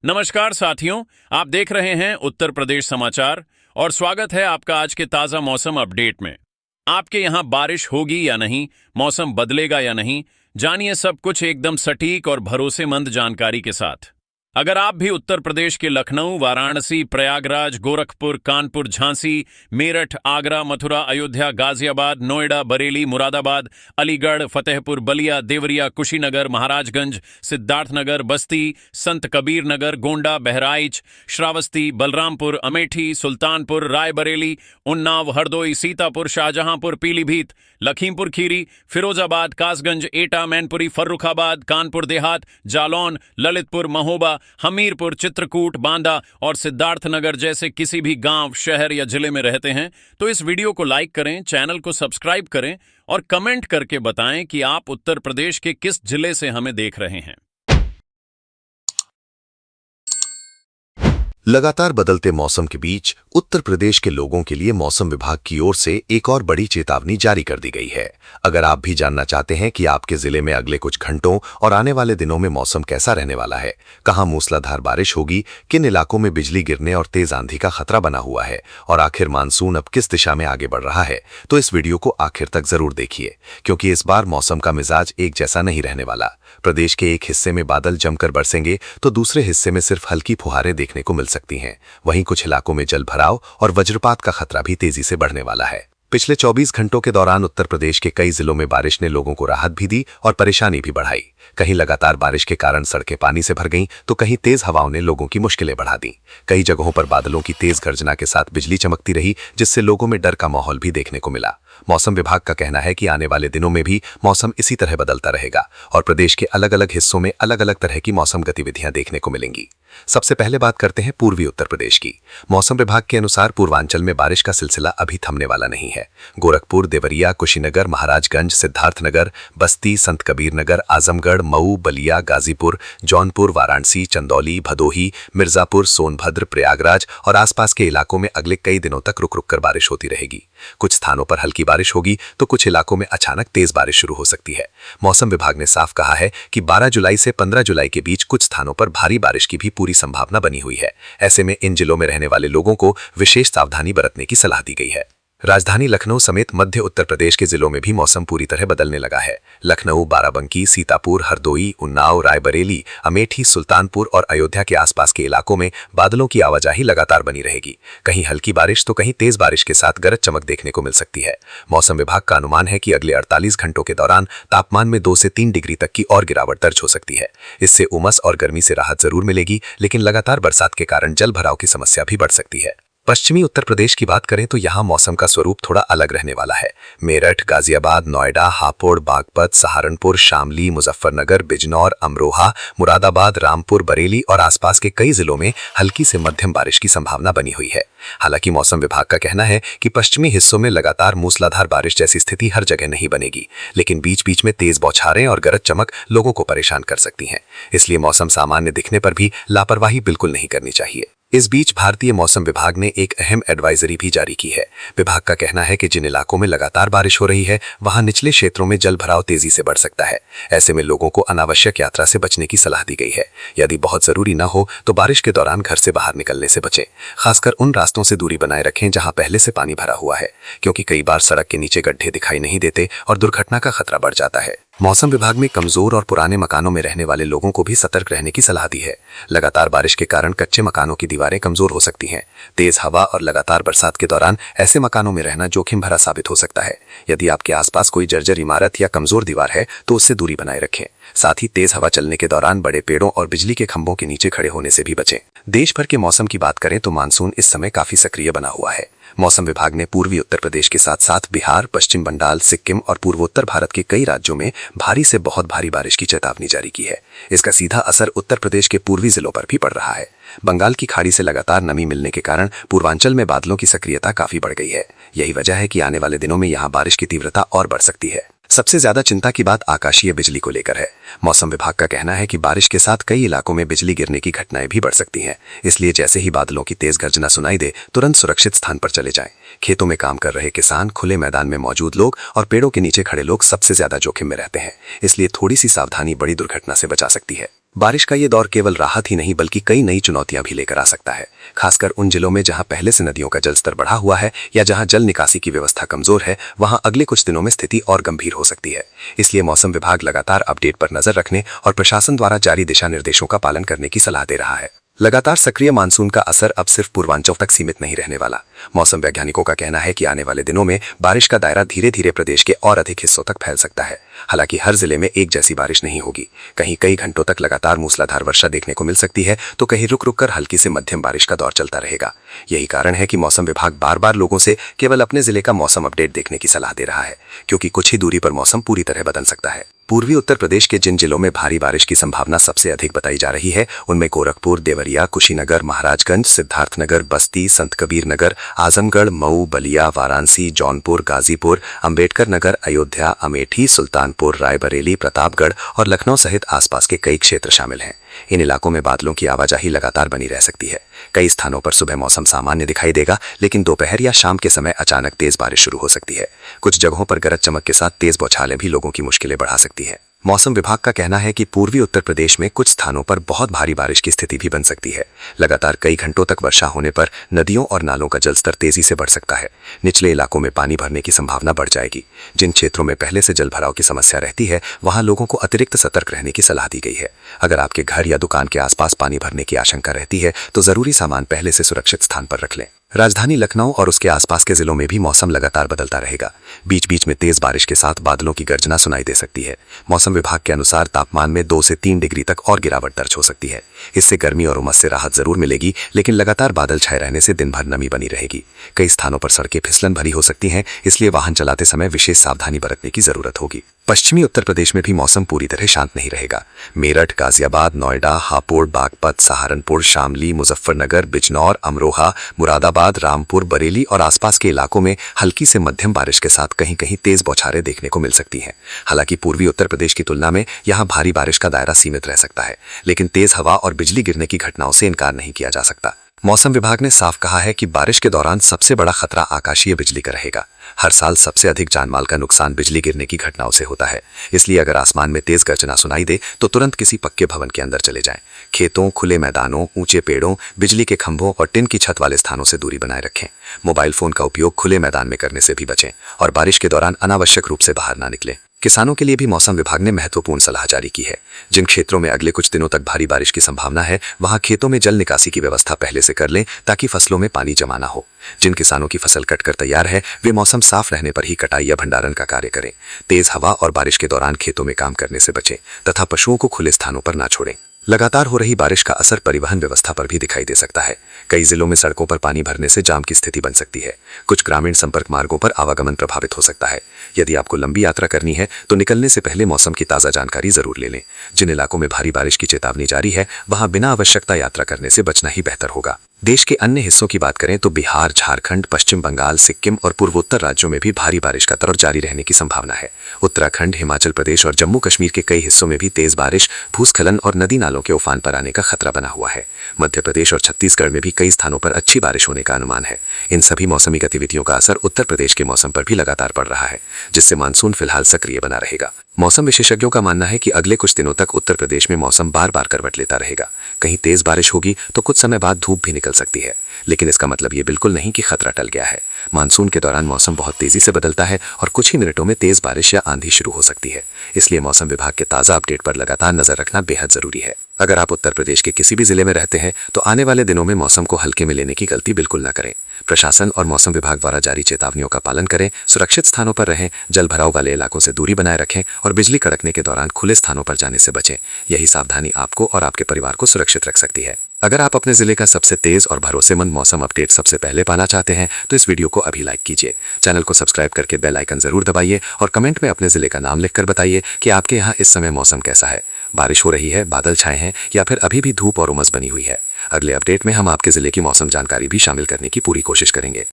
नमस्कार साथियों, आप देख रहे हैं उत्तर प्रदेश समाचार और स्वागत है आपका आज के ताजा मौसम अपडेट में। आपके यहां बारिश होगी या नहीं, मौसम बदलेगा या नहीं, जानिए सब कुछ एकदम सटीक और भरोसेमंद जानकारी के साथ। अगर आप भी उत्तर प्रदेश के लखनऊ, वाराणसी, प्रयागराज, गोरखपुर, कानपुर, झांसी, मेरठ, आगरा, मथुरा, अयोध्या, गाजियाबाद, नोएडा, बरेली, मुरादाबाद, अलीगढ़, फतेहपुर, बलिया, देवरिया, कुशीनगर, महाराजगंज, सिद्धार्थनगर, बस्ती, संत कबीर नगर, गोंडा, बहराइच, श्रावस्ती, बलरामपुर, अमेठी, सुल्तानपुर, रायबरेली, उन्नाव, हरदोई, सीतापुर, शाहजहांपुर, पीलीभीत, लखीमपुर खीरी, फिरोजाबाद, कासगंज, एटा, मैनपुरी, फर्रुखाबाद, कानपुर देहात, जालौन, ललितपुर, महोबा, हमीरपुर, चित्रकूट, बांदा और सिद्धार्थनगर जैसे किसी भी गांव, शहर या जिले में रहते हैं तो इस वीडियो को लाइक करें, चैनल को सब्सक्राइब करें और कमेंट करके बताएं कि आप उत्तर प्रदेश के किस जिले से हमें देख रहे हैं। लगातार बदलते मौसम के बीच उत्तर प्रदेश के लोगों के लिए मौसम विभाग की ओर से एक और बड़ी चेतावनी जारी कर दी गई है। अगर आप भी जानना चाहते हैं कि आपके जिले में अगले कुछ घंटों और आने वाले दिनों में मौसम कैसा रहने वाला है, कहां मूसलाधार बारिश होगी, किन इलाकों में बिजली गिरने और तेज आंधी का खतरा बना हुआ है और आखिर मानसून अब किस दिशा में आगे बढ़ रहा है, तो इस वीडियो को आखिर तक जरूर देखिए, क्योंकि इस बार मौसम का मिजाज एक जैसा नहीं रहने वाला। प्रदेश के एक हिस्से में बादल जमकर बरसेंगे तो दूसरे हिस्से में सिर्फ हल्की फुहारें देखने को मिल सकती हैं। वहीं कुछ इलाकों में जल भराव और वज्रपात का खतरा भी तेजी से बढ़ने वाला है। पिछले 24 घंटों के दौरान उत्तर प्रदेश के कई जिलों में बारिश ने लोगों को राहत भी दी और परेशानी भी बढ़ाई। कहीं लगातार बारिश के कारण सड़कें पानी से भर गईं, तो कहीं तेज हवाओं ने लोगों की मुश्किलें बढ़ा दी। कई जगहों पर बादलों की तेज गर्जना के साथ बिजली चमकती रही, जिससे लोगों में डर का माहौल भी देखने को मिला। मौसम विभाग का कहना है कि आने वाले दिनों में भी मौसम इसी तरह बदलता रहेगा और प्रदेश के अलग अलग हिस्सों में अलग अलग तरह की मौसम गतिविधियां देखने को मिलेंगी। सबसे पहले बात करते हैं पूर्वी उत्तर प्रदेश की। मौसम विभाग के अनुसार पूर्वांचल में बारिश का सिलसिला अभी थमने वाला नहीं है। गोरखपुर, देवरिया, कुशीनगर, महाराजगंज, सिद्धार्थनगर, बस्ती, संत कबीर नगर, आजमगढ़, मऊ, बलिया, गाजीपुर, जौनपुर, वाराणसी, चंदौली, भदोही, मिर्जापुर, सोनभद्र, प्रयागराज और आसपास के इलाकों में अगले कई दिनों तक रुक रुक कर बारिश होती रहेगी। कुछ स्थानों पर हल्की बारिश होगी तो कुछ इलाकों में अचानक तेज बारिश शुरू हो सकती है। मौसम विभाग ने साफ कहा है कि 12 जुलाई से 15 जुलाई के बीच कुछ स्थानों पर भारी बारिश की भी पूरी संभावना बनी हुई है। ऐसे में इन जिलों में रहने वाले लोगों को विशेष सावधानी बरतने की सलाह दी गई है। राजधानी लखनऊ समेत मध्य उत्तर प्रदेश के जिलों में भी मौसम पूरी तरह बदलने लगा है। लखनऊ, बाराबंकी, सीतापुर, हरदोई, उन्नाव, रायबरेली, अमेठी, सुल्तानपुर और अयोध्या के आसपास के इलाकों में बादलों की आवाजाही लगातार बनी रहेगी। कहीं हल्की बारिश तो कहीं तेज बारिश के साथ गरज चमक देखने को मिल सकती है। मौसम विभाग का अनुमान है कि अगले 48 घंटों के दौरान तापमान में 2 से 3 डिग्री तक की और गिरावट दर्ज हो सकती है। इससे उमस और गर्मी से राहत जरूर मिलेगी, लेकिन लगातार बरसात के कारण जल भराव की समस्या भी बढ़ सकती है। पश्चिमी उत्तर प्रदेश की बात करें तो यहाँ मौसम का स्वरूप थोड़ा अलग रहने वाला है। मेरठ, गाजियाबाद, नोएडा, हापुड़, बागपत, सहारनपुर, शामली, मुजफ्फरनगर, बिजनौर, अमरोहा, मुरादाबाद, रामपुर, बरेली और आसपास के कई जिलों में हल्की से मध्यम बारिश की संभावना बनी हुई है। हालांकि मौसम विभाग का कहना है कि पश्चिमी हिस्सों में लगातार मूसलाधार बारिश जैसी स्थिति हर जगह नहीं बनेगी, लेकिन बीच बीच में तेज बौछारें और गरज चमक लोगों को परेशान कर सकती हैं। इसलिए मौसम सामान्य दिखने पर भी लापरवाही बिल्कुल नहीं करनी चाहिए। इस बीच भारतीय मौसम विभाग ने एक अहम एडवाइजरी भी जारी की है। विभाग का कहना है कि जिन इलाकों में लगातार बारिश हो रही है, वहां निचले क्षेत्रों में जल भराव तेजी से बढ़ सकता है। ऐसे में लोगों को अनावश्यक यात्रा से बचने की सलाह दी गई है। यदि बहुत जरूरी न हो तो बारिश के दौरान घर से बाहर निकलने से बचें। खासकर उन रास्तों से दूरी बनाए रखें जहां पहले से पानी भरा हुआ है, क्योंकि कई बार सड़क के नीचे गड्ढे दिखाई नहीं देते और दुर्घटना का खतरा बढ़ जाता है। मौसम विभाग में कमजोर और पुराने मकानों में रहने वाले लोगों को भी सतर्क रहने की सलाह दी है। लगातार बारिश के कारण कच्चे मकानों की दीवारें कमजोर हो सकती हैं। तेज हवा और लगातार बरसात के दौरान ऐसे मकानों में रहना जोखिम भरा साबित हो सकता है। यदि आपके आसपास कोई जर्जर इमारत या कमजोर दीवार है तो उससे दूरी बनाए रखें। साथ ही तेज हवा चलने के दौरान बड़े पेड़ों और बिजली के खंभों के नीचे खड़े होने से भी बचें। देश भर के मौसम की बात करें तो मानसून इस समय काफी सक्रिय बना हुआ है। मौसम विभाग ने पूर्वी उत्तर प्रदेश के साथ साथ बिहार, पश्चिम बंगाल, सिक्किम और पूर्वोत्तर भारत के कई राज्यों में भारी से बहुत भारी बारिश की चेतावनी जारी की है। इसका सीधा असर उत्तर प्रदेश के पूर्वी जिलों पर भी पड़ रहा है। बंगाल की खाड़ी से लगातार नमी मिलने के कारण पूर्वांचल में बादलों की सक्रियता काफी बढ़ गई है। यही वजह है कि आने वाले दिनों में यहाँ बारिश की तीव्रता और बढ़ सकती है। सबसे ज्यादा चिंता की बात आकाशीय बिजली को लेकर है। मौसम विभाग का कहना है कि बारिश के साथ कई इलाकों में बिजली गिरने की घटनाएं भी बढ़ सकती हैं। इसलिए जैसे ही बादलों की तेज गर्जना सुनाई दे, तुरंत सुरक्षित स्थान पर चले जाएं। खेतों में काम कर रहे किसान, खुले मैदान में मौजूद लोग और पेड़ों के नीचे खड़े लोग सबसे ज्यादा जोखिम में रहते हैं। इसलिए थोड़ी सी सावधानी बड़ी दुर्घटना से बचा सकती है। बारिश का ये दौर केवल राहत ही नहीं बल्कि कई नई चुनौतियां भी लेकर आ सकता है, खासकर उन जिलों में जहां पहले से नदियों का जलस्तर बढ़ा हुआ है या जहां जल निकासी की व्यवस्था कमजोर है। वहां अगले कुछ दिनों में स्थिति और गंभीर हो सकती है। इसलिए मौसम विभाग लगातार अपडेट पर नजर रखने और प्रशासन द्वारा जारी दिशा निर्देशों का पालन करने की सलाह दे रहा है। लगातार सक्रिय मानसून का असर अब सिर्फ पूर्वांचल तक सीमित नहीं रहने वाला। मौसम वैज्ञानिकों का कहना है कि आने वाले दिनों में बारिश का दायरा धीरे धीरे प्रदेश के और अधिक हिस्सों तक फैल सकता है। हालांकि हर जिले में एक जैसी बारिश नहीं होगी। कहीं कई घंटों तक लगातार मूसलाधार वर्षा देखने को मिल सकती है, तो कहीं रुक रुक कर हल्की से मध्यम बारिश का दौर चलता रहेगा। यही कारण है कि मौसम विभाग बार बार लोगों से केवल अपने जिले का मौसम अपडेट देखने की सलाह दे रहा है, क्योंकि कुछ ही दूरी पर मौसम पूरी तरह बदल सकता है। पूर्वी उत्तर प्रदेश के जिन जिलों में भारी बारिश की संभावना सबसे अधिक बताई जा रही है, उनमें गोरखपुर, देवरिया, कुशीनगर, महाराजगंज, सिद्धार्थनगर, बस्ती, संत कबीर नगर, आजमगढ़, मऊ, बलिया, वाराणसी, जौनपुर, गाजीपुर, अंबेडकर नगर, अयोध्या, अमेठी, सुल्तानपुर, रायबरेली, प्रतापगढ़ और लखनऊ सहित आसपास के कई क्षेत्र शामिल हैं। इन इलाकों में बादलों की आवाजाही लगातार बनी रह सकती है। कई स्थानों पर सुबह मौसम सामान्य दिखाई देगा, लेकिन दोपहर या शाम के समय अचानक तेज बारिश शुरू हो सकती है। कुछ जगहों पर गरज चमक के साथ तेज बौछारें भी लोगों की मुश्किलें बढ़ा सकती है। मौसम विभाग का कहना है कि पूर्वी उत्तर प्रदेश में कुछ स्थानों पर बहुत भारी बारिश की स्थिति भी बन सकती है। लगातार कई घंटों तक वर्षा होने पर नदियों और नालों का जलस्तर तेजी से बढ़ सकता है। निचले इलाकों में पानी भरने की संभावना बढ़ जाएगी। जिन क्षेत्रों में पहले से जलभराव की समस्या रहती है, वहां लोगों को अतिरिक्त सतर्क रहने की सलाह दी गई है। अगर आपके घर या दुकान के आसपास पानी भरने की आशंका रहती है, तो जरूरी सामान पहले से सुरक्षित स्थान पर रख लें। राजधानी लखनऊ और उसके आसपास के जिलों में भी मौसम लगातार बदलता रहेगा। बीच बीच में तेज बारिश के साथ बादलों की गर्जना सुनाई दे सकती है। मौसम विभाग के अनुसार तापमान में 2 से 3 डिग्री तक और गिरावट दर्ज हो सकती है। इससे गर्मी और उमस से राहत जरूर मिलेगी, लेकिन लगातार बादल छाए रहने से दिन भर नमी बनी रहेगी। कई स्थानों पर सड़कें फिसलन भरी हो सकती हैं, इसलिए वाहन चलाते समय विशेष सावधानी बरतने की जरूरत होगी। पश्चिमी उत्तर प्रदेश में भी मौसम पूरी तरह शांत नहीं रहेगा। मेरठ, गाजियाबाद, नोएडा, हापुड़, बागपत, सहारनपुर, शामली, मुजफ्फरनगर, बिजनौर, अमरोहा, मुरादाबाद, रामपुर, बरेली और आसपास के इलाकों में हल्की से मध्यम बारिश के साथ कहीं कहीं तेज बौछारें देखने को मिल सकती हैं। हालांकि पूर्वी उत्तर प्रदेश की तुलना में यहां भारी बारिश का दायरा सीमित रह सकता है, लेकिन तेज हवा और बिजली गिरने की घटनाओं से इनकार नहीं किया जा सकता। मौसम विभाग ने साफ कहा है कि बारिश के दौरान सबसे बड़ा खतरा आकाशीय बिजली का रहेगा। हर साल सबसे अधिक जानमाल का नुकसान बिजली गिरने की घटनाओं से होता है। इसलिए अगर आसमान में तेज गर्जना सुनाई दे तो तुरंत किसी पक्के भवन के अंदर चले जाएं। खेतों, खुले मैदानों, ऊंचे पेड़ों, बिजली के खंभों और टिन की छत वाले स्थानों से दूरी बनाए रखें। मोबाइल फोन का उपयोग खुले मैदान में करने से भी बचें और बारिश के दौरान अनावश्यक रूप से बाहर ना निकलें। किसानों के लिए भी मौसम विभाग ने महत्वपूर्ण सलाह जारी की है। जिन क्षेत्रों में अगले कुछ दिनों तक भारी बारिश की संभावना है, वहां खेतों में जल निकासी की व्यवस्था पहले से कर लें, ताकि फसलों में पानी जमा ना हो। जिन किसानों की फसल कटकर तैयार है, वे मौसम साफ रहने पर ही कटाई या भंडारण का कार्य करें। तेज हवा और बारिश के दौरान खेतों में काम करने से बचें तथा पशुओं को खुले स्थानों पर ना छोड़ें। लगातार हो रही बारिश का असर परिवहन व्यवस्था पर भी दिखाई दे सकता है। कई जिलों में सड़कों पर पानी भरने से जाम की स्थिति बन सकती है। कुछ ग्रामीण संपर्क मार्गों पर आवागमन प्रभावित हो सकता है। यदि आपको लंबी यात्रा करनी है तो निकलने से पहले मौसम की ताज़ा जानकारी जरूर ले लें। जिन इलाकों में भारी बारिश की चेतावनी जारी है, वहां बिना आवश्यकता यात्रा करने से बचना ही बेहतर होगा। देश के अन्य हिस्सों की बात करें तो बिहार, झारखंड, पश्चिम बंगाल, सिक्किम और पूर्वोत्तर राज्यों में भी भारी बारिश का दौर जारी रहने की संभावना है। उत्तराखंड, हिमाचल प्रदेश और जम्मू कश्मीर के कई हिस्सों में भी तेज बारिश, भूस्खलन और नदी नालों के उफान पर आने का खतरा बना हुआ है। मध्य प्रदेश और छत्तीसगढ़ में भी कई स्थानों पर अच्छी बारिश होने का अनुमान है। इन सभी मौसमी गतिविधियों का असर उत्तर प्रदेश के मौसम पर भी लगातार पड़ रहा है, जिससे मानसून फिलहाल सक्रिय बना रहेगा। मौसम विशेषज्ञों का मानना है कि अगले कुछ दिनों तक उत्तर प्रदेश में मौसम बार बार करवट लेता रहेगा। कहीं तेज बारिश होगी तो कुछ समय बाद धूप भी निकल सकती है, लेकिन इसका मतलब ये बिल्कुल नहीं कि खतरा टल गया है। मानसून के दौरान मौसम बहुत तेजी से बदलता है और कुछ ही मिनटों में तेज बारिश या आंधी शुरू हो सकती है। इसलिए मौसम विभाग के ताज़ा अपडेट पर लगातार नजर रखना बेहद जरूरी है। अगर आप उत्तर प्रदेश के किसी भी जिले में रहते हैं तो आने वाले दिनों में मौसम को हल्के में लेने की गलती बिल्कुल न करें। प्रशासन और मौसम विभाग द्वारा जारी चेतावनियों का पालन करें, सुरक्षित स्थानों पर रहें, जल भराव वाले इलाकों से दूरी बनाए रखें और बिजली कड़कने के दौरान खुले स्थानों पर जाने से बचें। यही सावधानी आपको और आपके परिवार को सुरक्षित रख सकती है। अगर आप अपने जिले का सबसे तेज और भरोसेमंद मौसम अपडेट सबसे पहले पाना चाहते हैं तो इस वीडियो को अभी लाइक कीजिए, चैनल को सब्सक्राइब करके बेल आइकन जरूर दबाइए और कमेंट में अपने जिले का नाम लिखकर बताइए कि आपके यहाँ इस समय मौसम कैसा है। बारिश हो रही है, बादल छाए हैं या फिर अभी भी धूप और उमस बनी हुई है। अगले अपडेट में हम आपके जिले की मौसम जानकारी भी शामिल करने की पूरी कोशिश करेंगे।